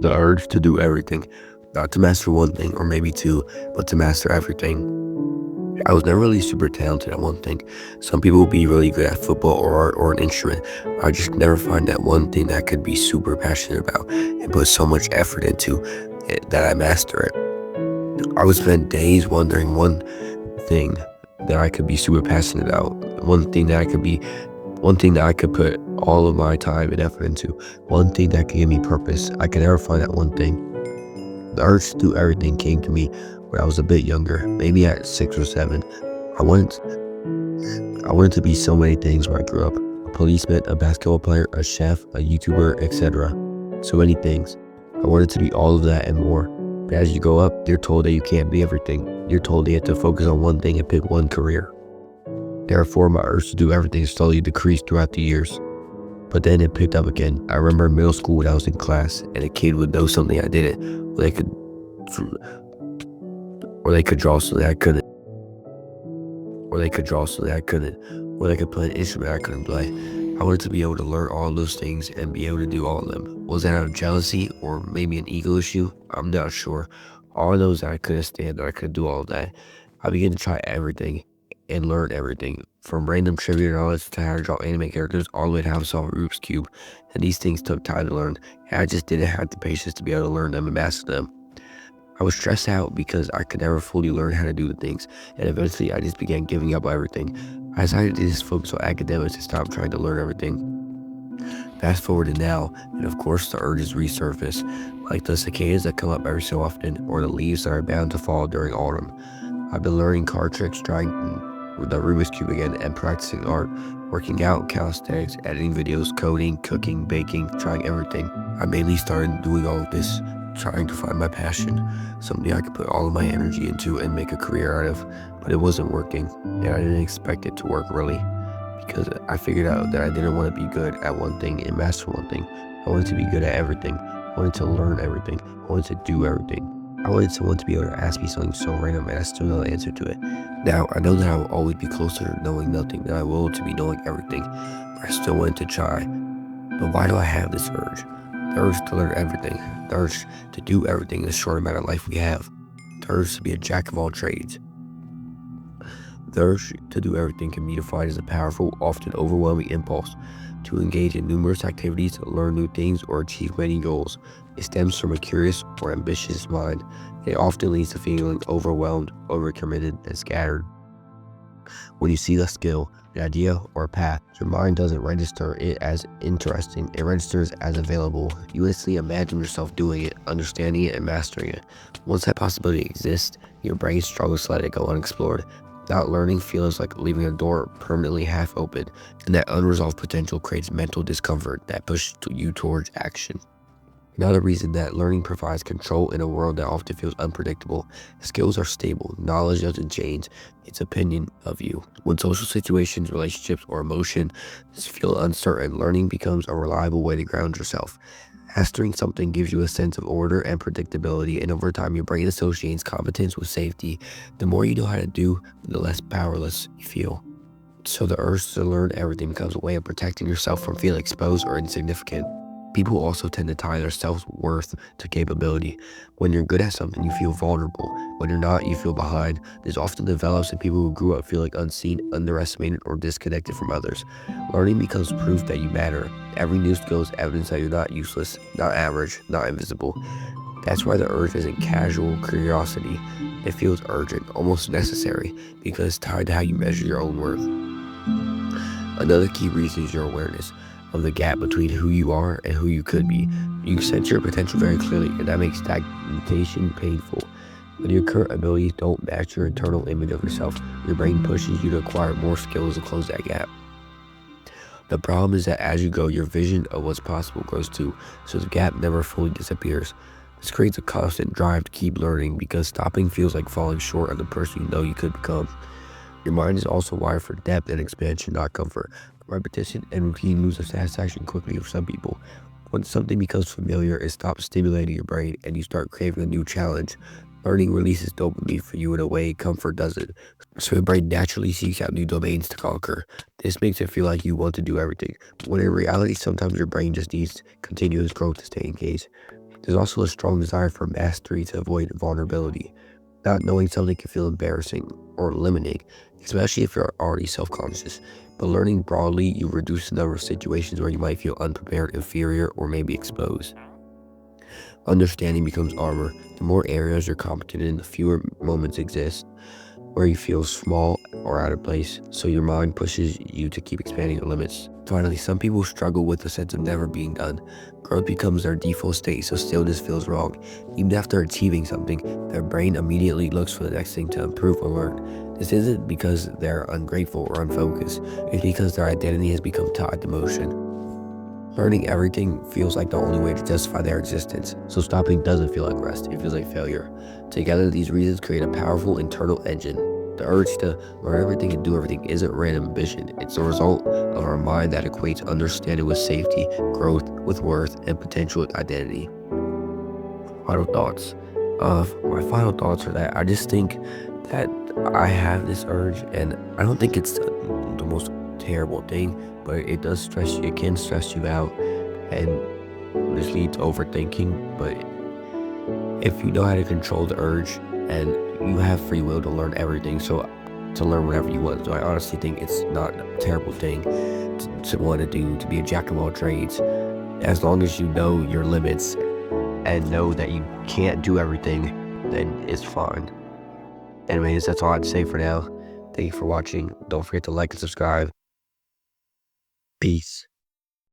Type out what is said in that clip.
The urge to do everything, not to master one thing or maybe two, but to master everything. I was never really super talented at one thing. Some people will be really good at football or art or an instrument. I just never find that one thing that I could be super passionate about and put so much effort into it that I master it. I would spend days wondering one thing that I could be super passionate about, one thing that I could put all of my time and effort into, one thing that could give me purpose. I could never find that one thing. The urge to do everything came to me when I was a bit younger, maybe at 6 or 7. I wanted I wanted to be so many things when I grew up. A policeman, a basketball player, a chef, a YouTuber, etc. So many things. I wanted to be all of that and more. But as you grow up, you're told that you can't be everything. You're told you have to focus on one thing and pick one career. Therefore, my urge to do everything slowly decreased throughout the years. But then it picked up again. I remember in middle school when I was in class and a kid would know something I didn't, or they could draw something I couldn't, or they could draw something I couldn't, or they could play an instrument I couldn't play. I wanted to be able to learn all those things and be able to do all of them. Was that out of jealousy or maybe an ego issue? I'm not sure. All I know is that I couldn't stand or I couldn't do all of that. I began to try everything and learn everything, from random trivia knowledge to how to draw anime characters all the way to how to solve a Rubik's Cube. And these things took time to learn, and I just didn't have the patience to be able to learn them and master them. I was stressed out because I could never fully learn how to do the things, and eventually I just began giving up on everything. I decided to just focus on academics and stop trying to learn everything. Fast forward to now, and of course the urges resurface, like the cicadas that come up every so often, or the leaves that are bound to fall during autumn. I've been learning card tricks, trying the Rubik's Cube again, and practicing art, working out, calisthenics, editing videos, coding, cooking, baking, trying everything. I mainly started doing all of this, trying to find my passion, something I could put all of my energy into and make a career out of, but it wasn't working, and I didn't expect it to work really, because I figured out that I didn't want to be good at one thing and master one thing. I wanted to be good at everything. I wanted to learn everything. I wanted to do everything. I wanted someone to be able to ask me something so random and I still know the answer to it. Now, I know that I will always be closer to knowing nothing than I will to be knowing everything, but I still wanted to try. But why do I have this urge? The urge to learn everything. The urge to do everything in the short amount of life we have. The urge to be a jack of all trades. The urge to do everything can be defined as a powerful, often overwhelming impulse to engage in numerous activities, learn new things, or achieve many goals. It stems from a curious or ambitious mind. It often leads to feeling overwhelmed, overcommitted, and scattered. When you see a skill, an idea, or a path, your mind doesn't register it as interesting, it registers as available. You instantly imagine yourself doing it, understanding it, and mastering it. Once that possibility exists, your brain struggles to let it go unexplored. Not learning feels like leaving a door permanently half open, and that unresolved potential creates mental discomfort that pushes you towards action. Another reason that learning provides control in a world that often feels unpredictable. Skills are stable, knowledge doesn't change its opinion of you. When social situations, relationships, or emotions feel uncertain, learning becomes a reliable way to ground yourself. Mastering something gives you a sense of order and predictability, and over time your brain associates competence with safety. The more you know how to do, the less powerless you feel. So the urge to learn everything becomes a way of protecting yourself from feeling exposed or insignificant. People also tend to tie their self-worth to capability. When you're good at something, you feel vulnerable. When you're not, you feel behind. This often develops in people who grew up feeling unseen, underestimated, or disconnected from others. Learning becomes proof that you matter. Every new skill is evidence that you're not useless, not average, not invisible. That's why the urge isn't casual curiosity. It feels urgent, almost necessary, because it's tied to how you measure your own worth. Another key reason is your awareness of the gap between who you are and who you could be. You sense your potential very clearly, and that makes stagnation painful. When your current abilities don't match your internal image of yourself, your brain pushes you to acquire more skills to close that gap. The problem is that as you go, your vision of what's possible grows too, so the gap never fully disappears. This creates a constant drive to keep learning because stopping feels like falling short of the person you know you could become. Your mind is also wired for depth and expansion, not comfort. Repetition and routine lose their satisfaction quickly for some people. When something becomes familiar, it stops stimulating your brain and you start craving a new challenge. Learning releases dopamine for you in a way comfort doesn't, so your brain naturally seeks out new domains to conquer. This makes it feel like you want to do everything, when in reality sometimes your brain just needs continuous growth to stay engaged. There's also a strong desire for mastery to avoid vulnerability. Not knowing something can feel embarrassing or limiting, especially if you're already self-conscious. But learning broadly, you reduce the number of situations where you might feel unprepared, inferior, or maybe exposed. Understanding becomes armor. The more areas you're competent in, the fewer moments exist where you feel small or out of place, so your mind pushes you to keep expanding your limits. Finally, some people struggle with the sense of never being done. Growth becomes their default state, so stillness feels wrong. Even after achieving something, their brain immediately looks for the next thing to improve or learn. This isn't because they're ungrateful or unfocused, it's because their identity has become tied to motion. Learning everything feels like the only way to justify their existence, so stopping doesn't feel like rest, it feels like failure. Together, these reasons create a powerful internal engine. The urge to learn everything and do everything isn't random ambition, it's the result of our mind that equates understanding with safety, growth with worth, and potential with identity. Final thoughts. My final thoughts are that I just think that I have this urge, and I don't think it's the most terrible thing, but it does stress you. It can stress you out, and this leads to overthinking. But if you know how to control the urge, and you have free will to learn everything, so to learn whatever you want. So I honestly think it's not a terrible thing to want to do, to be a jack of all trades, as long as you know your limits and know that you can't do everything, then it's fine. Anyways, that's all I'd say for now. Thank you for watching. Don't forget to like and subscribe. Peace.